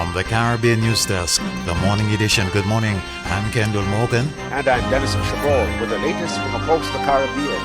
From the Caribbean News Desk, the Morning Edition. Good morning. I'm Kendol Morgan. And I'm Denis Chabrol with the latest from across the Caribbean.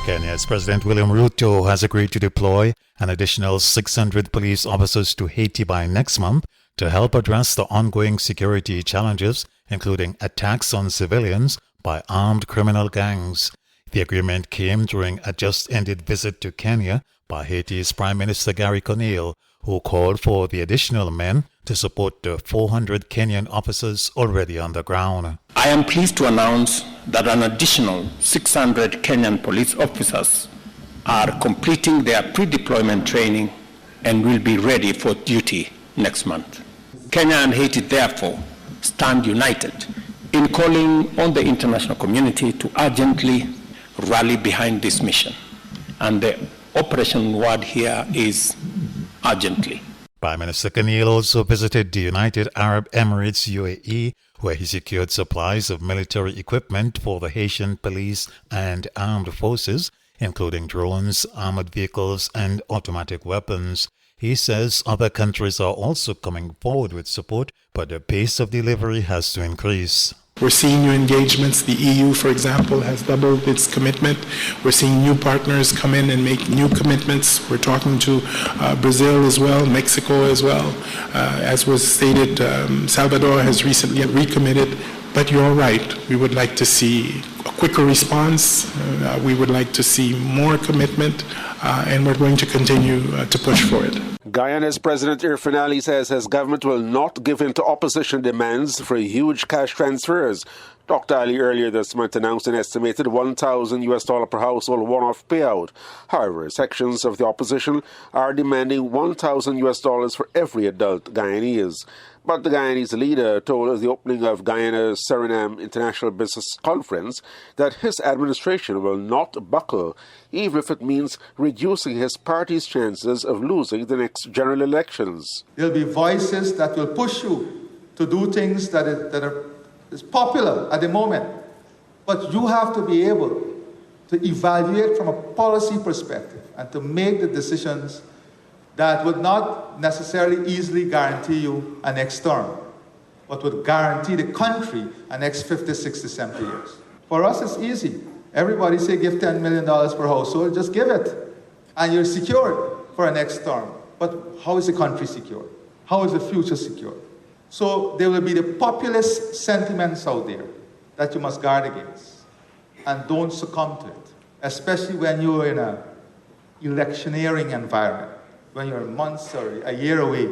Kenya's President William Ruto has agreed to deploy an additional 600 police officers to Haiti by next month to help address the ongoing security challenges, including attacks on civilians by armed criminal gangs. The agreement came during a just-ended visit to Kenya by Haiti's Prime Minister Gary Conille, who called for the additional men to support the 400 Kenyan officers already on the ground. I am pleased to announce that an additional 600 Kenyan police officers are completing their pre-deployment training and will be ready for duty next month. Kenya and Haiti, therefore, stand united in calling on the international community to urgently rally behind this mission. And the operation word here is urgently. Prime Minister Conille also visited the United Arab Emirates UAE, where he secured supplies of military equipment for the Haitian police and armed forces, including drones, armored vehicles, and automatic weapons. He says other countries are also coming forward with support, but the pace of delivery has to increase. We're seeing new engagements. The EU, for example, has doubled its commitment. We're seeing new partners come in and make new commitments. We're talking to Brazil as well, Mexico as well. As was stated, Salvador has recently recommitted. But you're right. We would like to see a quicker response. We would like to see more commitment. And we're going to continue to push for it. Guyana's President Irfan Ali says his government will not give in to opposition demands for huge cash transfers. Dr. Ali earlier this month announced an estimated $1,000 per household one-off payout. However, sections of the opposition are demanding $1,000 for every adult Guyanese. But the Guyanese leader told the opening of Guyana's Suriname International Business Conference that his administration will not buckle, even if it means reducing his party's chances of losing the next general elections. There'll be voices that will push you to do things that is popular at the moment. But you have to be able to evaluate from a policy perspective and to make the decisions that would not necessarily easily guarantee you a next term, but would guarantee the country a next 50, 60, 70 years. For us, it's easy. Everybody say give $10 million per household, just give it, and you're secured for a next term. But how is the country secured? How is the future secured? So there will be the populist sentiments out there that you must guard against, and don't succumb to it, especially when you're in an electioneering environment, when you're months or a year away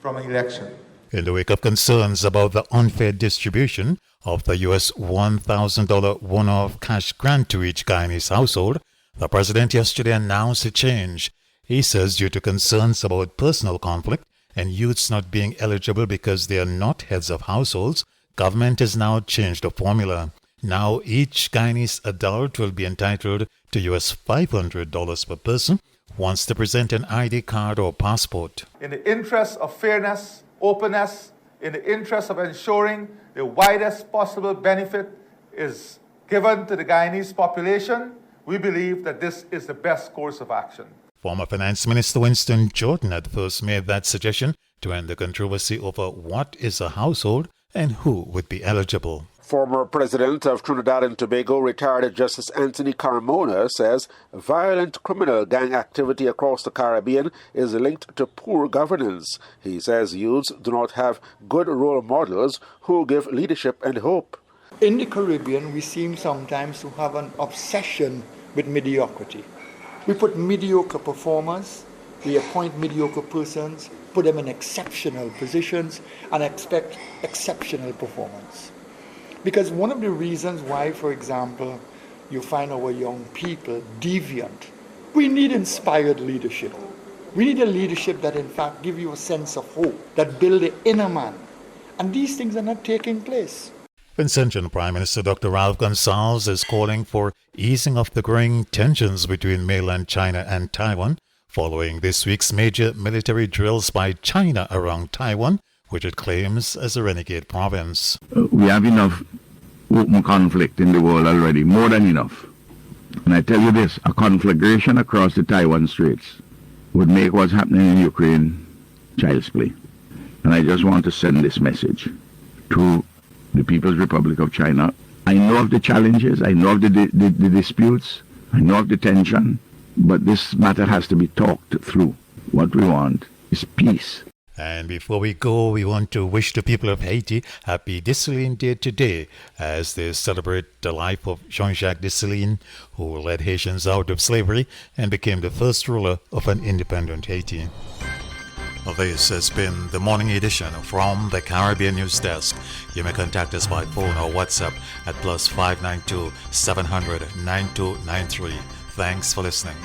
from an election. In the wake of concerns about the unfair distribution of the U.S. $1,000 one-off cash grant to each Guyanese household, the president yesterday announced a change. He says due to concerns about personal conflict and youths not being eligible because they are not heads of households, government has now changed the formula. Now each Guyanese adult will be entitled to U.S. $500 per person once they present an ID card or passport. In the interest of fairness, openness, in the interest of ensuring the widest possible benefit is given to the Guyanese population, we believe that this is the best course of action. Former Finance Minister Winston Jordan had first made that suggestion to end the controversy over what is a household and who would be eligible. Former President of Trinidad and Tobago, retired Justice Anthony Carmona, says violent criminal gang activity across the Caribbean is linked to poor governance. He says youths do not have good role models who give leadership and hope. In the Caribbean, we seem sometimes to have an obsession with mediocrity. We put mediocre performers, we appoint mediocre persons, put them in exceptional positions, and expect exceptional performance. Because one of the reasons why, for example, you find our young people deviant, we need inspired leadership. We need a leadership that in fact give you a sense of hope, that build the inner man. And these things are not taking place. Vincentian Prime Minister Dr. Ralph Gonsalves is calling for easing of the growing tensions between mainland China and Taiwan, following this week's major military drills by China around Taiwan, which it claims as a renegade province. We have enough open conflict in the world already, more than enough. And I tell you this, a conflagration across the Taiwan Straits would make what's happening in Ukraine child's play. And I just want to send this message to the People's Republic of China. I know of the challenges, I know of the disputes, I know of the tension, but this matter has to be talked through. What we want is peace. And before we go, we want to wish the people of Haiti happy Dessalines Day today as they celebrate the life of Jean-Jacques Dessalines, who led Haitians out of slavery and became the first ruler of an independent Haiti. This has been the morning edition from the Caribbean News Desk. You may contact us by phone or WhatsApp at +592 700 9293. Thanks for listening.